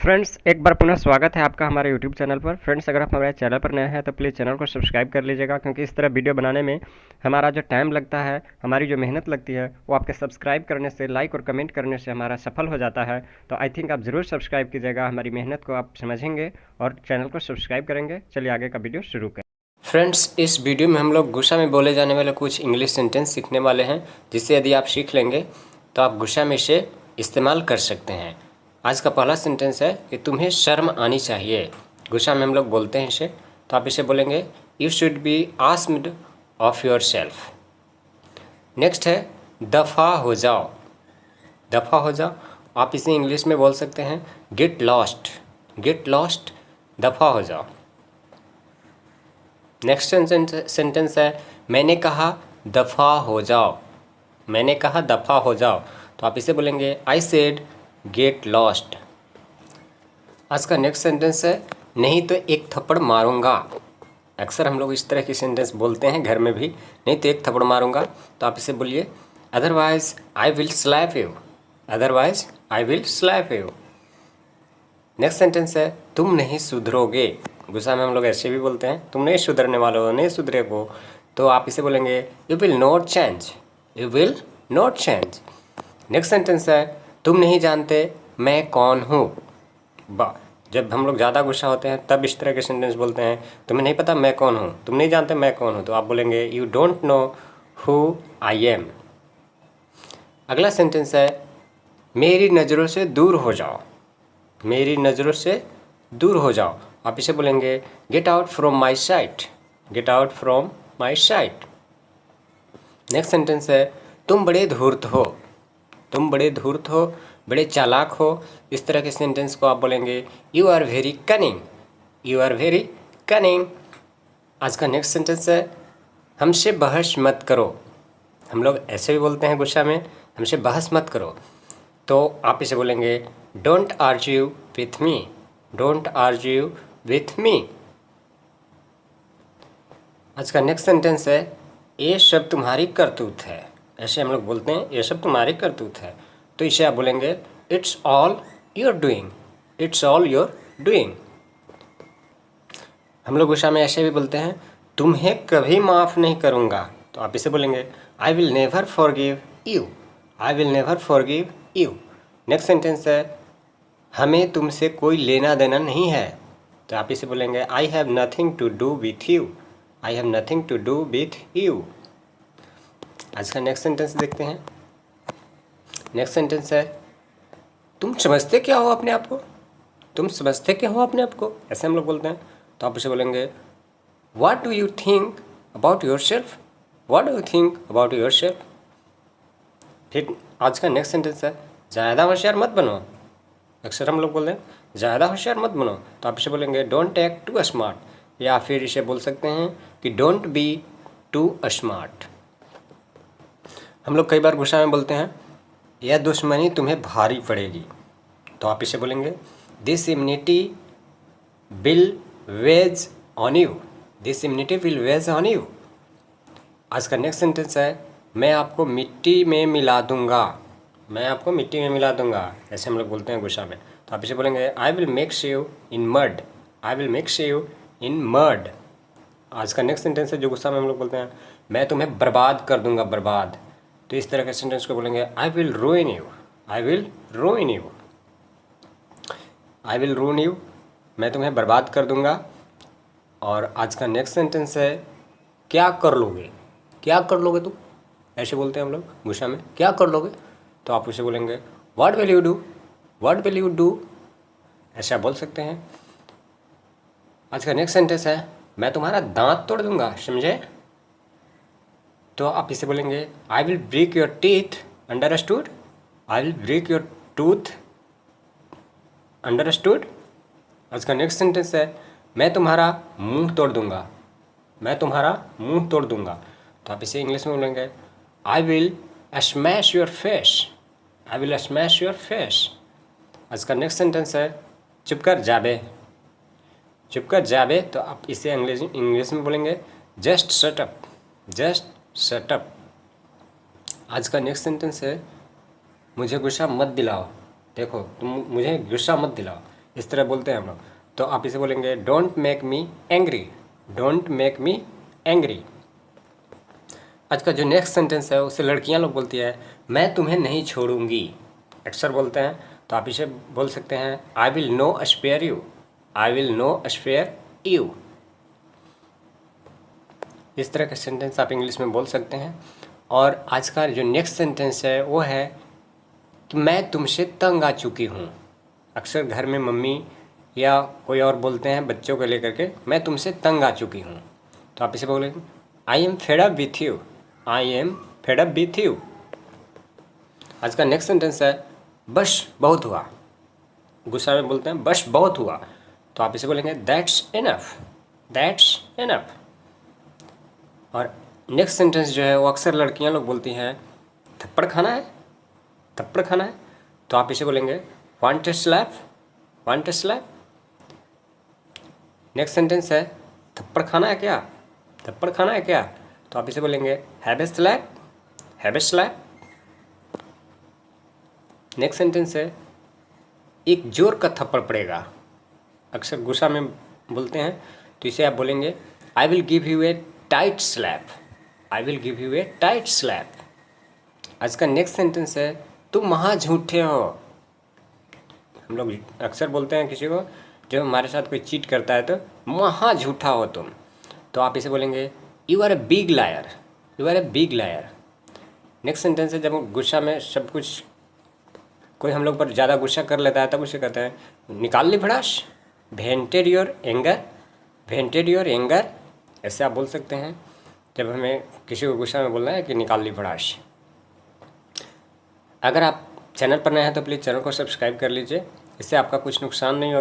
Friends, एक बार पुनः स्वागत है आपका हमारे यूट्यूब चैनल पर। फ्रेंड्स, अगर आप हमारे चैनल पर नए हैं तो प्लीज़ चैनल को सब्सक्राइब कर लीजिएगा, क्योंकि इस तरह वीडियो बनाने में हमारा जो टाइम लगता है, हमारी जो मेहनत लगती है, वो आपके सब्सक्राइब करने से, लाइक और कमेंट करने से हमारा सफल हो जाता है। तो आई थिंक आप ज़रूर सब्सक्राइब कीजिएगा, हमारी मेहनत को आप समझेंगे और चैनल को सब्सक्राइब करेंगे। चलिए आगे का वीडियो शुरू करें। फ्रेंड्स, इस वीडियो में हम लोग गुस्सा में बोले जाने वाले कुछ इंग्लिश सेंटेंस सीखने वाले हैं, जिससे यदि आप सीख लेंगे तो आप गुस्सा में इसे इस्तेमाल कर सकते हैं। आज का पहला सेंटेंस है कि तुम्हें शर्म आनी चाहिए। गुस्सा में हम लोग बोलते हैं इसे, तो आप इसे बोलेंगे you should be asked of your self. Next है दफ़ा हो जाओ। दफ़ा हो जाओ, आप इसे इंग्लिश में बोल सकते हैं गेट लॉस्ट। गेट लॉस्ट, दफ़ा हो जाओ। नेक्स्ट सेंटेंस है मैंने कहा दफ़ा हो जाओ। मैंने कहा दफ़ा हो जाओ, तो आप इसे बोलेंगे आई सेड गेट लॉस्ट। आज का नेक्स्ट सेंटेंस है नहीं तो एक थप्पड़ मारूंगा। अक्सर हम लोग इस तरह की सेंटेंस बोलते हैं घर में भी, नहीं तो एक थप्पड़ मारूंगा, तो आप इसे बोलिए otherwise I will slap you. Otherwise I will slap you. Next sentence है तुम नहीं सुधरोगे। गुस्सा में हम लोग ऐसे भी बोलते हैं तुम नहीं सुधरने वाले हो, नहीं सुधरेगो, तो आप इसे बोलेंगे you will not change. You will not change. Next sentence है तुम नहीं जानते मैं कौन हूँ। वाह, जब हम लोग ज़्यादा गुस्सा होते हैं तब इस तरह के सेंटेंस बोलते हैं तुम्हें नहीं पता मैं कौन हूँ, तुम नहीं जानते मैं कौन हूँ, तो आप बोलेंगे you don't know who I am. अगला सेंटेंस है मेरी नज़रों से दूर हो जाओ। मेरी नज़रों से दूर हो जाओ, आप इसे बोलेंगे get out from my site. Get out from my site. Next sentence है तुम बड़े धूर्त हो। तुम बड़े धूर्त हो, बड़े चालाक हो, इस तरह के सेंटेंस को आप बोलेंगे you are very cunning. You are very cunning. आज का नेक्स्ट सेंटेंस है हमसे बहस मत करो। हम लोग ऐसे भी बोलते हैं गुस्सा में, हमसे बहस मत करो, तो आप इसे बोलेंगे don't argue with me. Don't argue with me. आज का नेक्स्ट सेंटेंस है ये सब तुम्हारी करतूत है। ऐसे हम लोग बोलते हैं ये सब तुम्हारी करतूत है, तो इसे आप बोलेंगे it's all your doing. It's all your doing. हम लोग गुस्सा में ऐसे भी बोलते हैं तुम्हें कभी माफ़ नहीं करूँगा, तो आप इसे बोलेंगे I will never forgive you. I will never forgive you. Next sentence है हमें तुमसे कोई लेना देना नहीं है, तो आप इसे बोलेंगे I have nothing to do with you. I have nothing to do with you. आज का नेक्स्ट सेंटेंस देखते हैं। नेक्स्ट सेंटेंस है तुम समझते क्या हो अपने आप को। तुम समझते क्या हो अपने आप को, ऐसे हम लोग बोलते हैं, तो आप उसे बोलेंगे what do you think about your self. What do you think about your self. फिर आज का नेक्स्ट सेंटेंस है ज़्यादा होशियार मत बनो। अक्सर हम लोग बोलते हैं ज़्यादा होशियार मत बनो, तो आप इसे बोलेंगे डोंट टेक टू स्मार्ट, या फिर इसे बोल सकते हैं कि डोंट बी टू स्मार्ट। हम लोग कई बार गुस्सा में बोलते हैं यह दुश्मनी तुम्हें भारी पड़ेगी, तो आप इसे बोलेंगे this immunity will wage on you. This immunity will wage on you. आज का नेक्स्ट सेंटेंस है मैं आपको मिट्टी में मिला दूंगा। मैं आपको मिट्टी में मिला दूंगा, ऐसे हम लोग बोलते हैं गुस्सा में, तो आप इसे बोलेंगे I will mix you in mud. I will mix you in mud. आज का नेक्स्ट सेंटेंस है जो गुस्सा में हम लोग बोलते हैं मैं तुम्हें बर्बाद कर दूंगा, बर्बाद, तो इस तरह के सेंटेंस को बोलेंगे I will रूइन you. I will रूइन you. I will रूइन you, मैं तुम्हें बर्बाद कर दूंगा। और आज का नेक्स्ट सेंटेंस है क्या कर लोगे। क्या कर लोगे तुम, ऐसे बोलते हैं हम लोग गुस्सा में, क्या कर लोगे, तो आप उसे बोलेंगे what will you do. What will you do, ऐसा बोल सकते हैं। आज का नेक्स्ट सेंटेंस है मैं तुम्हारा दांत तोड़ दूंगा, समझे, तो आप इसे बोलेंगे I will break your teeth. Understood. I will break your tooth. Understood. आज का नेक्स्ट सेंटेंस है मैं तुम्हारा मुंह तोड़ दूंगा। मैं तुम्हारा मुंह तोड़ दूंगा, तो आप इसे इंग्लिश में बोलेंगे I will smash your face. I will smash your face. आज का नेक्स्ट सेंटेंस है चुप कर जाबे। चुप कर जाबे, तो आप इसे इंग्लिश में बोलेंगे just shut up. Just shut up. आज का नेक्स्ट सेंटेंस है मुझे गुस्सा मत दिलाओ। देखो तुम मुझे गुस्सा मत दिलाओ, इस तरह बोलते हैं हम लोग। तो आप इसे बोलेंगे don't make me angry, don't make me angry. आज का जो नेक्स्ट सेंटेंस है उसे लड़कियां लोग बोलती है मैं तुम्हें नहीं छोड़ूंगी, अक्सर बोलते हैं। तो आप इसे बोल सकते हैं I will no spare you, I will no spare you. इस तरह का सेंटेंस आप इंग्लिश में बोल सकते हैं। और आज का जो नेक्स्ट सेंटेंस है वो है कि मैं तुमसे तंग आ चुकी हूँ। अक्सर घर में मम्मी या कोई और बोलते हैं बच्चों को लेकर के मैं तुमसे तंग आ चुकी हूँ। तो आप इसे बोलेंगे I am fed up with you, I am fed up with you. आज का नेक्स्ट सेंटेंस है बस बहुत हुआ। गुस्सा में बोलते हैं बस बहुत हुआ। तो आप इसे बोलेंगे दैट्स इनफ, दैट्स इनफ। और नेक्स्ट सेंटेंस जो है वो अक्सर लड़कियां लोग बोलती हैं थप्पड़ खाना है, थप्पड़ खाना है। तो आप इसे बोलेंगे want to slap, want to slap. Next sentence है थप्पड़ खाना है क्या, थप्पड़ खाना है क्या। तो आप इसे बोलेंगे have a slap, have a slap. Next sentence है एक जोर का थप्पड़ पड़ेगा। अक्सर गुस्सा में बोलते हैं तो इसे आप बोलेंगे I will give U A tight slap, I will give U A tight slap. आज का नेक्स्ट सेंटेंस है तुम महा झूठे हो। हम लोग अक्सर बोलते हैं किसी को जब हमारे साथ कोई चीट करता है तो महा झूठा हो तुम। तो आप इसे बोलेंगे you are a big liar, you are a big liar. Next sentence है जब हम गुस्सा में सब कुछ कोई हम लोग पर ज़्यादा गुस्सा कर लेता है तब उसे कहते हैं निकाल ली भड़ास, vented your anger, vented your anger. ऐसे आप बोल सकते हैं जब हमें किसी को गुस्सा में बोलना है कि निकाल ली भड़ास। अगर आप चैनल पर नए हैं तो प्लीज़ चैनल को सब्सक्राइब कर लीजिए, इससे आपका कुछ नुकसान नहीं होगा।